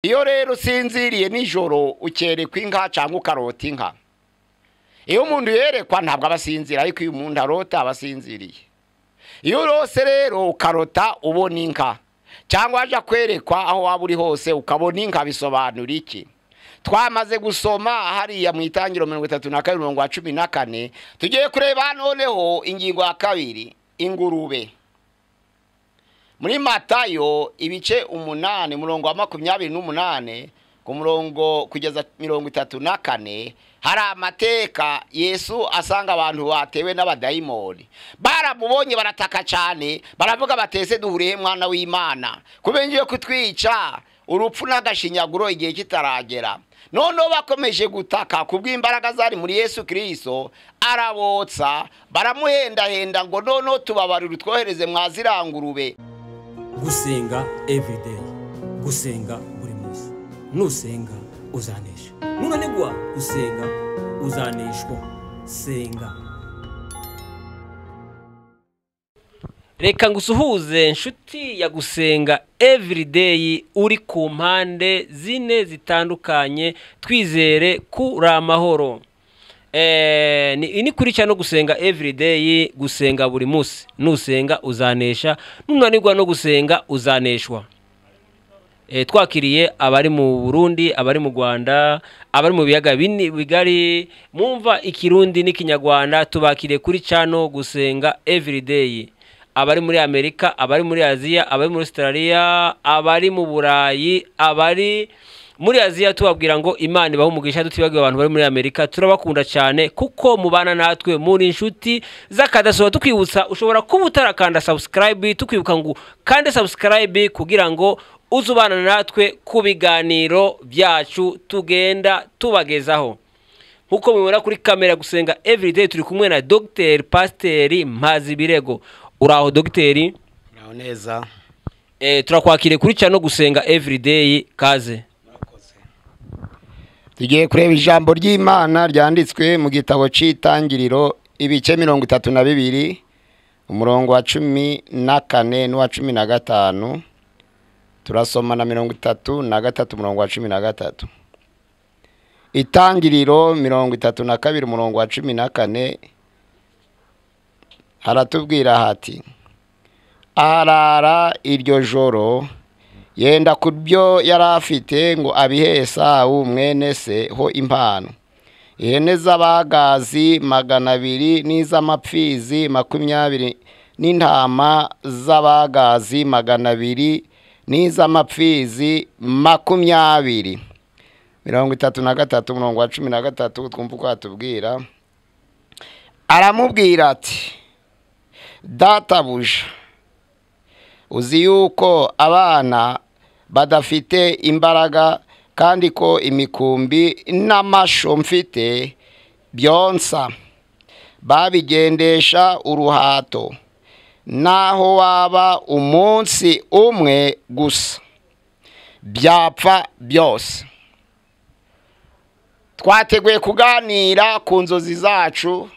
Iyo rero usinziriye nijoro ukerekwa inka cyangwa ukarota inka. Iyo umuntu yerekwa ntabwo abasinzira, ariko iyo umuntu arota abasinziriye. Iyo urose rero ukarota ubona inka cyangwa aje kwerekwa aho waba uri hose ukabona inka, bisobanura iki? Twamaze gusoma hariya mu itangiro 32:14 tugiye kureba noneho ingingo ya kabiri, ingurube. Muri Matayo ibice 8 murongo wa 28 ku murongo kugeza 34 hari amateka Yesu asanga abantu batewe n'abadayimoni. Baramubonye barataka cyane, baravuga batese duhuriye mwana w'Imana, kubengiye kutwica urupfu n'agashinyaguro igihe kitaragera. None bakomeje gutaka kubw'imbaraga zari muri Yesu Kristo, arabotsa baramuhenda ngo none tubabarira twohereze mwazirangurube. Gusenga everyday, gusenga buri munsi. Nusenga uzanesha, nunanigwa gusenga uzaneshwa. Senga. Reka ngusuhuze nshuti ya gusenga everyday uri ku mpande zine zitandukanye, twizere kuri amahoro. Ni kuri cyane gusenga everyday, gusenga buri munsi. Nusenga uzanesha, nunanirwa no gusenga uzaneshwa. Twakiriye abari mu Burundi, abari mu Rwanda, abari mu biyaga bigari, mumva ikirundi n'ikinyarwanda, tubakiriye kuri cyane gusenga everyday. Abari muri Amerika, abari muri Aziya, abari muri Australia, abari mu Burayi, abari muri Aziya, tubabwira ngo Imana ibaho umugisha. Tutibagiwe abantu bari muri Amerika, turabakunda cyane kuko mubana natwe muri inshuti zakadasoba. Tukwibutsa ushobora kuba utarakanda subscribe, tukwibuka ngo kande subscribe kugira ngo uzubana natwe ku biganiro byacu tugenda tubagezaho. Nkuko mubona kuri kamera gusenga everyday, turi kumwe na Dr. Pasteur Mpazibirego. Uraho Dogiteri? Uraho neza. Turakwakire kuri cyane gusenga everyday, kaze. Tugiye kureba ijambo ry'Imana ryanditswe mu gitabo cy'Itangiriro ibice 32 umurongo wa 14 n'uwa 15. Turasoma na 33 umurongo wa 13. Itangiriro 32 umurongo wa 14 haratubwira hati: arara iryo joro yenda kubyo yarafite ngo abihe Esawu mwene se ho impano, ihene z'abagazi 200 n'iz'amapfizi 20 n'intama z'abagazi 200 n'iz'amapfizi 20. 33 umurongo wa 13 twumva uko atubwira. Aramubwira ati: databuja, uzi yuko abana badafite imbaraga, kandi ko imikumbi n'amasho mfite byonsa babigendesha uruhato, naho waba umunsi umwe gusa byapfa byose. Twateguye kuganira ku nzozi zacu,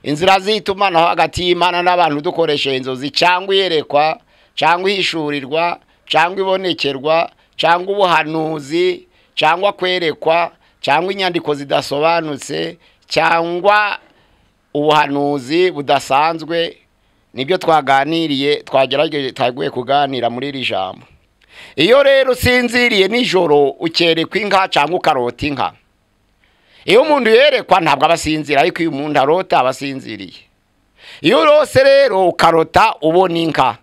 inzira zitumanaho hagati y'Imana n'abantu dukoresheje inzozi, cyangwa iyerekwa, cyangwa ihishurirwa, cyangwa ibonekerwa, cyangwa ubuhanuzi, cyangwa kwerekwa, cyangwa inyandiko zidasobanutse, cyangwa ubuhanuzi budasanzwe. Nibyo twaganiriye, twagiye kuganira muri iri jambo. Iyo rero usinziriye nijoro ukerekwa inka cyangwa ukarota inka. Iyo umuntu yerekwa ntabwo abasinzira, ariko iyo umuntu arota abasinziriye. Iyo urose rero ukarota ubona inka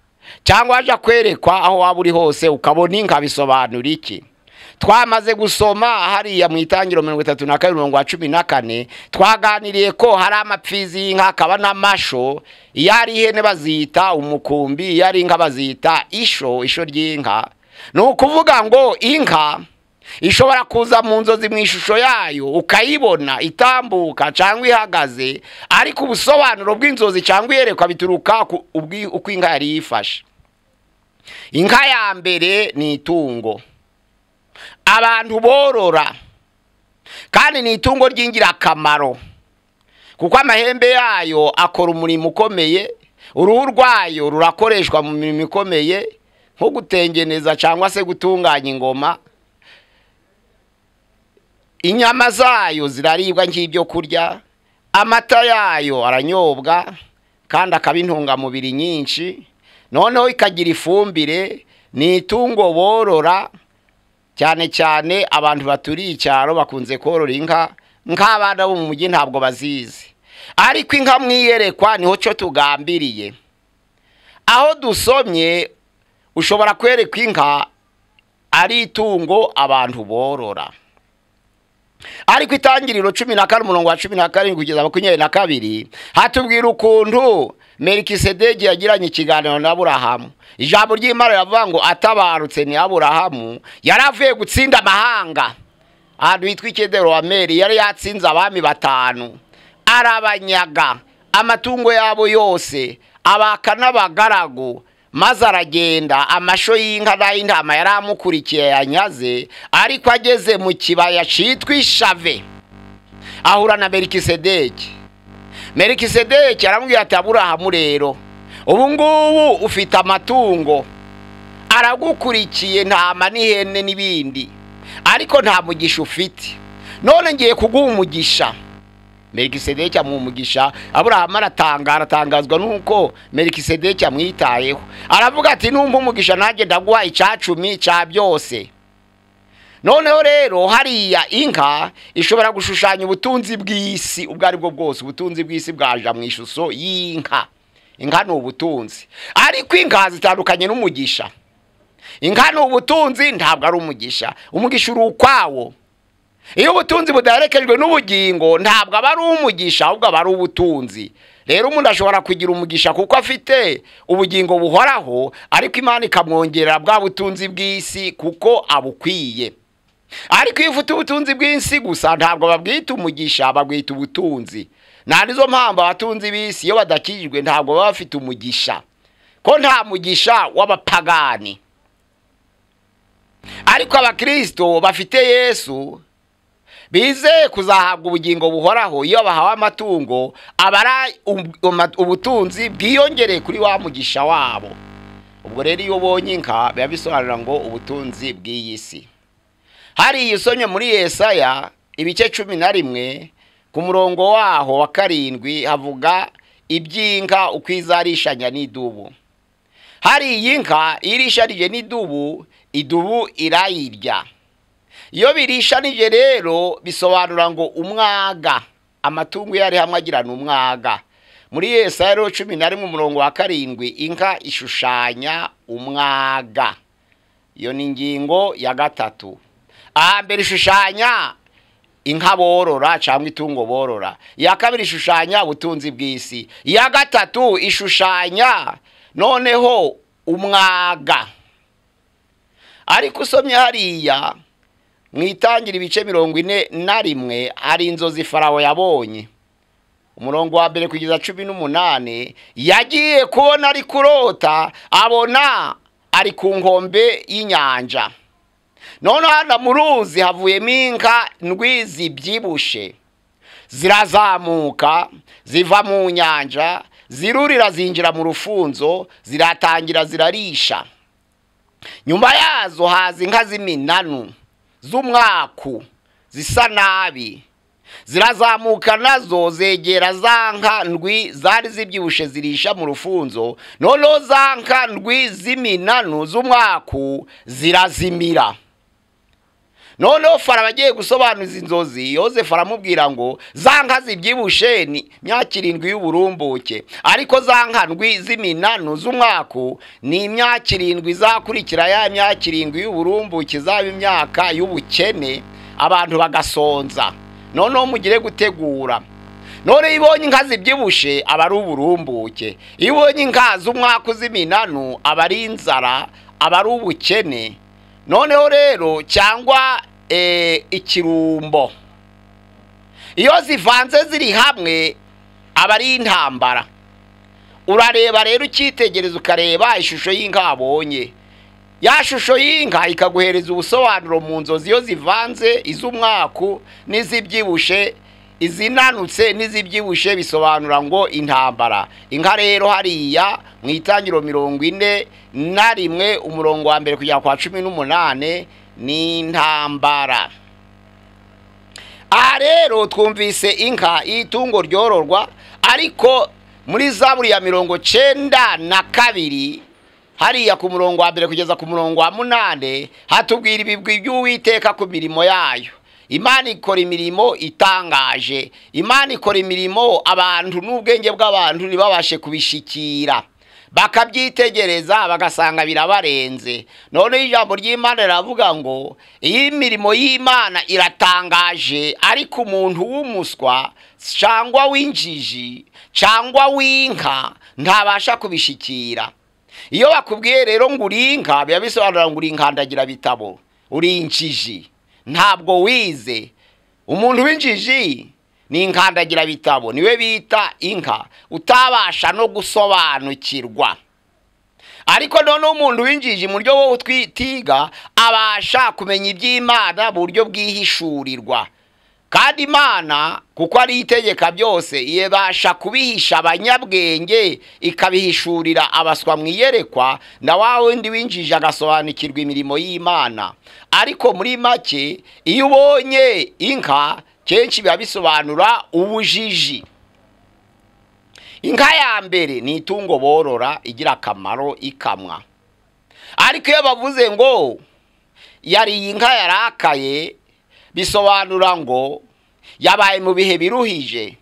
cyangwa aje kwerekwa aho waba uri hose ukabona inka, bisobanura iki? Twamaze gusoma hariya mu itangiro 32:14 twaganiriye ko hari amapfizi y'inka, akaba n'amasho. Iyo ari ihene bazita umukumbi, iyo ari inka bazita isho ry'inka. Ni ukuvuga ngo inka ishobora kuza mu nzozi mu ishusho yayo ukayibona itambuka cyangwa ihagaze, ariko ubusobanuro bw'inzozi cyangwa iyerekwa bituruka uko inka yari yifashe. Inka ya mbere ni itungo abantu borora, kandi ni itungo ry'ingirakamaro kuko amahembe yayo akora umurimo ukomeye, uruhu rwayo rurakoreshwa mu mirimo ikomeye nko gutengeneza cyangwa se gutunganya ingoma, inyama zayo ziraribwa nk'ibyo kurya, amata yayo aranyobwa kandi akaba intungamubiri nyinshi, noneho ikagira ifumbire. Ni itungo borora cyane cyane abantu baturiye icyaro bakunze korora inka, nk'abana bo mu mujyi ntabwo bazizi, ariko inka mwiyerekwa niho cyo tugambiriye. Aho dusomye ushobora kwerekwa inka ari itungo abantu borora, ariko Itangiriro 14:17 kugeza 22 hatubwira ukuntu Melikisedeki yagiranye ikiganiro na Aburahamu. Ijambo ry'Imana riravuga ngo atabarutse ni Aburahamu yaravuye gutsinda amahanga. Ahantu hitwa Kedorowameri yari yatsinze abami 5, arabanyaga amatungo yabo yose, abaka n'abagaragu, maze aragenda. Amasho y'inka n'ay'intama yaramukurikiye yanyaze, ariko ageze mu kibaya cyitwa Ishave ahura na Melikisedeki. Melikisedeki aramubwira ati Aburahamu rero ubu ngubu ufite amatungo aragukurikiye, ntama n'ihene n'ibindi, ariko nta mugisha ufite, none ngiye kuguha umugisha. Melikisedeki amuha umugisha. Aburahamu aratangazwa nuko Melikisedeki amwitayeho, aravuga ati numva umugisha nanjye ndaguha 10% cya byose. Noneho rero hariya inka ishobora gushushanya ubutunzi bw'isi ubwo ari bwo bwose. Ubutunzi bw'isi bwaje mu ishusho y'inka. Inka ni ubutunzi, ariko inka zitandukanye n'umugisha. Inka ni ubutunzi, ntabwo ari umugisha. Umugisha uri ukwawo. Iyo ubutunzi budaherekejwe n'ubugingo ntabwo aba ari umugisha, ahubwo aba ari ubutunzi. Rero umuntu ashobora kugira umugisha kuko afite ubugingo buhoraho, ariko Imana ikamwongerera bwa butunzi bw'isi kuko abukwiye. Ariko iyo ufite ubutunzi bw'isi gusa ntabwo babwita umugisha, babwita ubutunzi. Nizo mpamvu abatunzi b'isi iyo badakijwe ntabwo baba bafite umugisha, ko nta mugisha w'abapagani. Ariko abakristo bafite Yesu bize kuzahabwa ubugingo buhoraho, iyo bahawe amatungo abara ubutunzi bwiyongereye kuri wa mugisha wabo. Ubwo rero iyo ubonye inka biba bisobanura ngo ubutunzi bw'iyi si. Hari usomye muri Yesaya ibice 11 ku murongo waho wa 7 havuga iby'inka uko izarishanya n'idubu. Hari iyi nka irishanije n'idubu, idubu irayirya. Iyo birishanije rero bisobanura ngo umwaga, amatungo yari hamwe agirana umwaga. Muri Yesaya 11 umurongo wa 7 inka ishushanya umwaga. Iyo ni ingingo ya 3. Mbere ishushanya inka borora cyangwa itungo borora. Iya kabiri ishushanya ubutunzi bw'isi. Iya gatatu ishushanya noneho umwaga. Ariko usomye hariya mwitangira ibice 41 hari inzozi Farawo yabonye. Umurongo wa mbere kugeza 18 yagiye kubona ari kurota, abona ari ku nkombe y'inyanja. None hano mu ruzi havuyemo inka ndwi zibyibushe, zirazamuka ziva mu nyanja, zirurira zinjira mu rufunzo, ziratangira zirarisha. Nyuma yazo haza inka z'iminanu z'umwaku zisa nabi, zirazamuka nazo zegera za nka ndwi zari zibyibushe zirisha mu rufunzo. Noneho za nka ndwi z'iminanu z'umwaku zirazimira. Noneho Farawo agiye gusobanuza inzozi, Yozefu aramubwira ngo za nka zibyibushe ni imyaka 7 y'uburumbuke, ariko za nka ndwi z'iminanu z'umwaku ni imyaka 7 izakurikira ya myaka 7 y'uburumbuke, zaba imyaka y'ubukene abantu bagasonza. Noneho mugire gutegura. None ibonye inka zibyibushe aba ari uburumbuke, ibonye inka z'umwaku z'iminanu aba ari inzara, aba ari ubukene. Noneho rero cyangwa ikirumbo. Iyo zivanze ziri hamwe aba ari intambara. Urareba rero ukitegereza ukareba ishusho y'inka abonye. Ya shusho y'inka ikaguhereza ubusobanuro mu nzozi. Iyo zivanze iz'umwaku n'izibyibushe, izinanutse n'izibyibushe bisobanura ngo intambara. Inka rero hariya mu Itangiriro 41 umurongo wa mbere kugera kwa 18 ni intambara. aha rero twumvise inka itungo ryororwa, ariko muri Zaburi ya 92 hariya ku murongo wa 1 kugeza ku murongo wa 8 hatubwira ibigwi by'Uwiteka ku mirimo yayo. Imana ikora imirimo itangaje, Imana ikora imirimo abantu n'ubwenge bw'abantu ntibabashe kubishikira, bakabyitegereza bagasanga birabarenze. None ijambo ry'Imana riravuga ngo iyi mirimo y'Imana iratangaje, ariko umuntu w'umuswa cyangwa w'injiji cyangwa w'inka ntabasha kubishikira. Iyo bakubwiye rero ngo uri inka, biba bisobanura ngo uri inkandagira bitabo, uri injiji, ntabwo wize. Umuntu w'injiji ni inkandagira bitabo, niwe bita inka, utabasha no gusobanukirwa. Ariko none umuntu w'injiji mu buryo bwo twitiga abasha kumenya iby'Imana mu buryo bwihishurirwa. Kandi Imana kuko ari itegeka byose yebasha kubihisha abanyabwenge, ikabihishurira abaswa mwiyerekwa, na wawe ndi winjije agasobanukirwa imirimo y'Imana. Ariko muri make iyo ubonye inka kenshi biba bisobanura ubujiji. Inka ya mbere ni itungo borora igira akamaro ikamwa. Ariko iyo bavuze ngo yari inka yarakaye, bisobanura ngo yabaye mu bihe biruhije.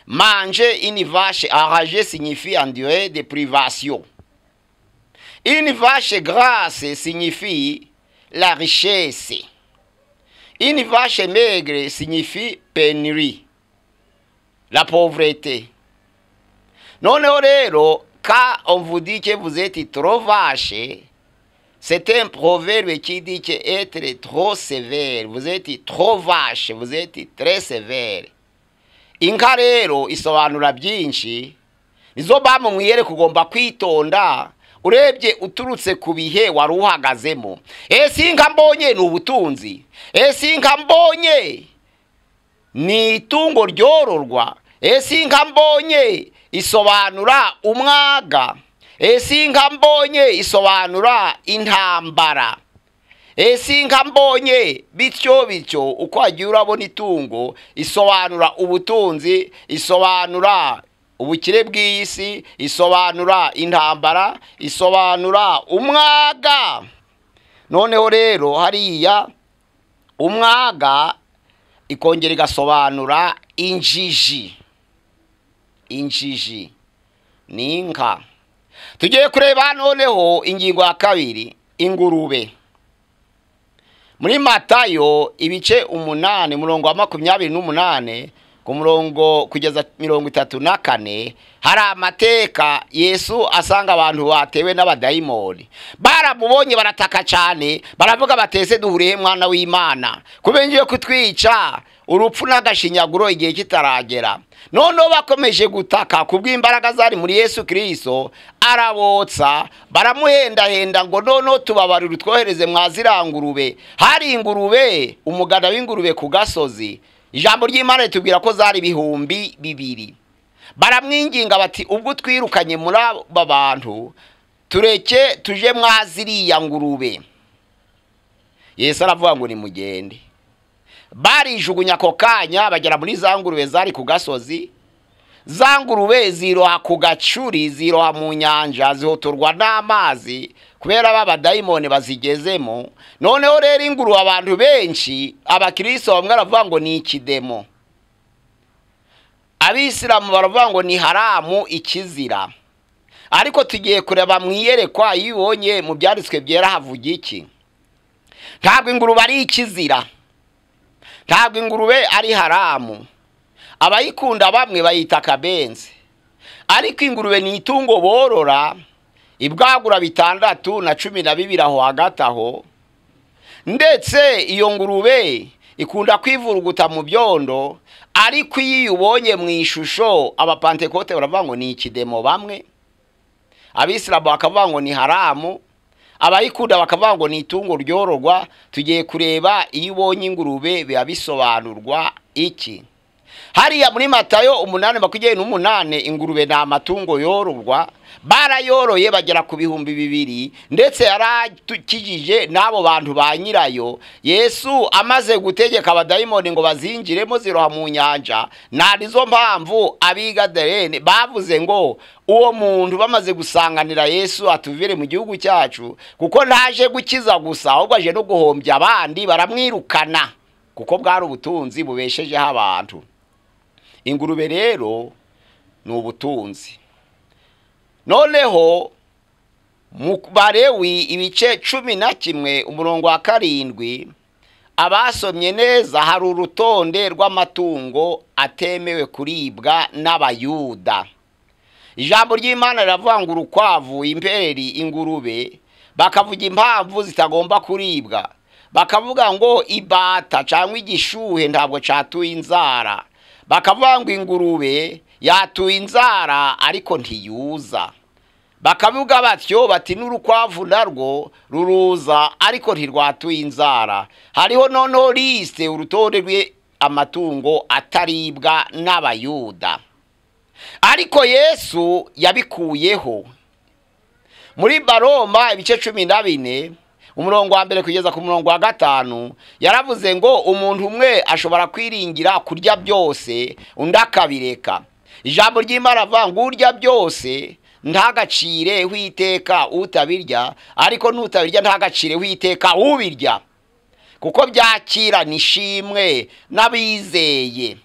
Manger une vache enragée signifie en durée de privation. Une vache grasse signifie la richesse. Une vache maigre signifie pénurie, la pauvreté. Noneho rero, quand on vous dit que vous êtes trop vache, c'est un proverbe qui dit que être trop sévère, vous êtes trop vache, vous êtes très sévère. Inka rero isobanura byinshi, nizo bamwe mwiyere kugomba kwitonda urebye uturutse ku bihe wari uhagazemo. Ese inka mbonye ni ubutunzi, ese inka mbonye ni itungo ryororwa, ese inka mbonye isobanura umwaga, ese inka mbonye isobanura intambara, ese inka mbonye bityo uko wagiye urabona itungo isobanura ubutunzi, isobanura ubukire bw'isi, isobanura intambara, isobanura umwaga. Noneho rero hariya umwaga ikongera igasobanura injiji. Injiji ni inka. Tugiye kureba noneho ingingo ya 2, ingurube. Muri Matayo ibice 8 murongo wa 28 ku murongo kugeza 34 hari amateka Yesu asanga abantu batewe n'abadayimoni. Baramubonye barataka cyane, baravuga batese duhuriye mwana w'Imana, kubengiye kutwica urupfu n'agashinyaguro igihe kitaragera. Noneho bakomeje gutaka kubw'imbaraga zari muri Yesu Kristo, arabotsa baramuhenda ngo noneho tubabarira twohereze mwazirangurube. Hari ingurube, umugana w'ingurube ku gasozi. Ijambo ry'Imana ritubwira ko zari 200. Baramwinginga bati ubwo twirukanye muri aba bantu tureke tuje mwaziriya ngurube. Yesu aravuga ngo ni mugende. Barijugunya ko kanya bagera muri za ngurube zari ku gasozi. Za ngurube ziroha ku gacuri, ziroha mu nyanja, zihotorwa n'amazi kubera b'abadayimoni bazigezemo. Noneho rero ingurube abantu benshi, abakristo bamwe baravuga ngo ni ikidemo, abisilamu baravuga ngo ni haramu, ikizira. Ariko tugiye kureba mwiyerekwa yibonye mu byanditswe byera havuga iki. Ntabwo ingurube ari ikizira, ntabwo ingurube ari haramu. Abayikunda bamwe bayita akabenzi, ariko ingurube ni itungo borora ibwagura 6 na 12 aho hagati aho. Ndetse iyo ngurube ikunda kwivuruguta mu byondo, ariko iyo ubonye mu ishusho abapantekote baravuga ngo ni ikidemo bamwe, abisilamu bakavuga ngo ni haramu, abayikunda bakavuga ngo ni itungo ryororwa. Tugiye kureba iyo ubonye ingurube biba bisobanurwa iki. hariya muri Matayo 8:28 ingurube na amatungo yororwa barayoroye bagera ku 2,000 ndetse yarakijije n'abo bantu ba nyirayo. Yesu amaze gutegeka abadayimoni ngo bazinjiremo ziroha mu nyanja, narizo mpamvu abigadarene bavuze ngo uwo muntu bamaze gusanganira Yesu atuvire mu gihugu cyacu, kuko ntaje gukiza gusa ahubwo aje no guhombya abandi, baramwirukana kuko bwari ubutunzi bubeshejeho abantu. Ingurube rero ni ubutunzi. Noneho mu Balewi ibice 11 umurongo wa 7 abasomye neza hari urutonde rw'amatungo atemewe kuribwa n'abayuda. Ijambo ry'Imana riravuga ngo urukwavu, imperi, ingurube, bakavuga impamvu zitagomba kuribwa. Bakavuga ngo ibata cyangwa igishuhe ntabwo catuye inzara. Bakavuga ngo ingurube yatuye inzara ariko ntiyuza. Bakavuga batyo bati n'urukwavu narwo ruruza ariko ntirwatuye inzara. Hariho noneho liste urutonde rwe amatungo ataribwa n'abayuda. Ariko Yesu yabikuyeho. Muri Baroma ibice 14 umurongo wa mbere kugeza ku murongo wa 5 yaravuze ngo umuntu umwe ashobora kwiringira kurya byose undi akabireka. Ijambo ry'Imana avuga ngo urya byose ntagacire witeka utabirya, ariko nutabirya ntagacire witeka ubirya, kuko byakira nishimwe n'abizeye.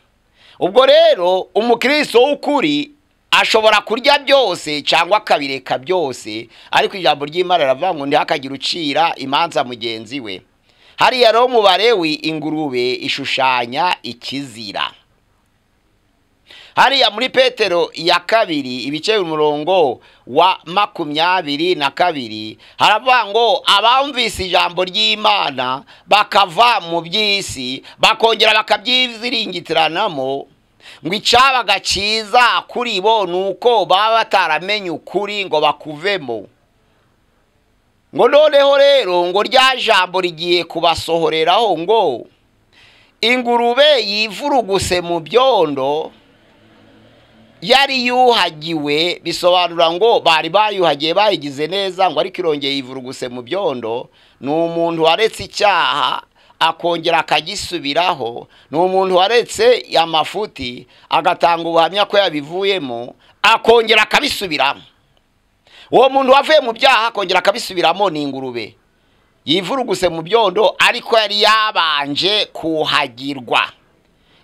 Ubwo rero umukristo w'ukuri ashobora kurya byose cyangwa akabireka byose, ariko ijambo ry'Imana riravuga ngo ntihakagira ucira imanza mugenzi we. Hariya rero mu Balewi ingurube ishushanya ikizira. Hariya muri Petero ya 2 ibice umurongo wa 22 haravuga ngo abamvise ijambo ry'Imana bakava mu by'isi bakongera bakabyiziringitiranamo, ngo icabaga ciza kuri bo nuko baba bataramenye ukuri ngo bakuvemo. Ngo noneho rero ngo rya jambo rigiye kubasohoreraho ngo ingurube yivuruguse mu byondo yari yuhagiwe, bisobanura ngo bari bayuhagiye bayigize neza, ngo ariko irongeye yivuruguse mu byondo. Ni umuntu waretse icyaha akongera akagisubiraho, ni umuntu waretse amafuti agatanga ubuhamya ko yabivuyemo akongera akabisubiramo. Uwo muntu wavuye mu byaha akongera akabisubiramo ni ingurube yivuruguse mu byondo ariko yari yabanje kuhagirwa.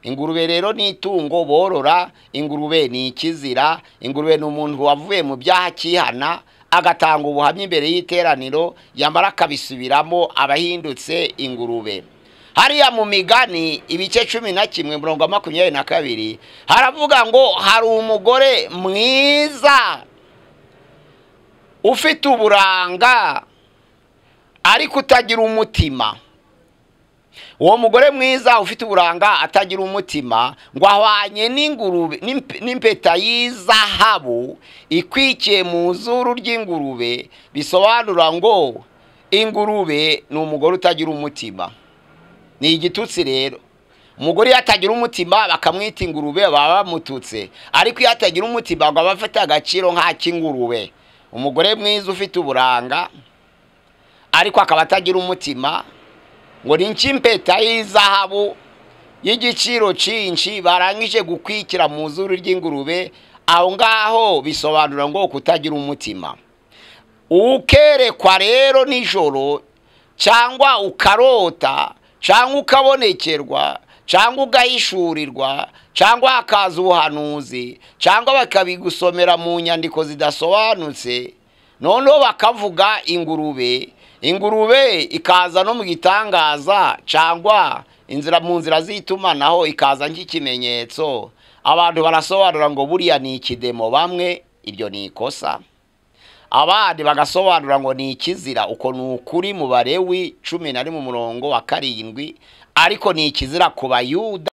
Ingurube rero ni itungo borora, ingurube ni ikizira. Ingurube ni umuntu wavuye mu byaha kihana agatanga ubuhamya imbere y'iteraniro, yamara akabisubiramo abahindutse ingurube. Hariya mu Migani ibice 11 umurongo wa 22 haravuga ngo hari umugore mwiza ufite uburanga ariko utagira umutima. Uwo mugore mwiza ufite uburanga atagira umutima ngo ahwanye n'ingurube n'impeta y'izahabu ikwikiye mu zuru ry'ingurube. Bisobanura ngo ingurube ni umugore utagira umutima. Ni igitutsi rero. Umugore yatagira umutima bakamwita ingurube baba bamututse, ariko yatagira umutima ngo abafite agaciro nk'akingurube. Umugore mwiza ufite uburanga ariko akaba atagira umutima ngo ni impeta y'izahabu y'igiciro cyinshi barangije gukwikira mu zuru ry'ingurube. Aho ngaho bisobanura ngo kutagira umutima. Ukerekwa rero nijoro cyangwa ukarota cyangwa ukabonekerwa cyangwa ugahishurirwa cyangwa hakaza ubuhanuzi cyangwa bakabigusomera mu nyandiko zidasobanutse, noneho bakavuga ingurube. Ingurube ikaza no mu gitangaza cyangwa mu nzira z'itumanaho ikaza nk'ikimenyetso. Abantu barasobanura ngo buriya ni ikidemo, bamwe iryo ni ikosa, abandi bagasobanura ngo ni ikizira. Uko ni ukuri mu Balewi 11 umurongo wa 7, ariko ni ikizira ku Bayuda.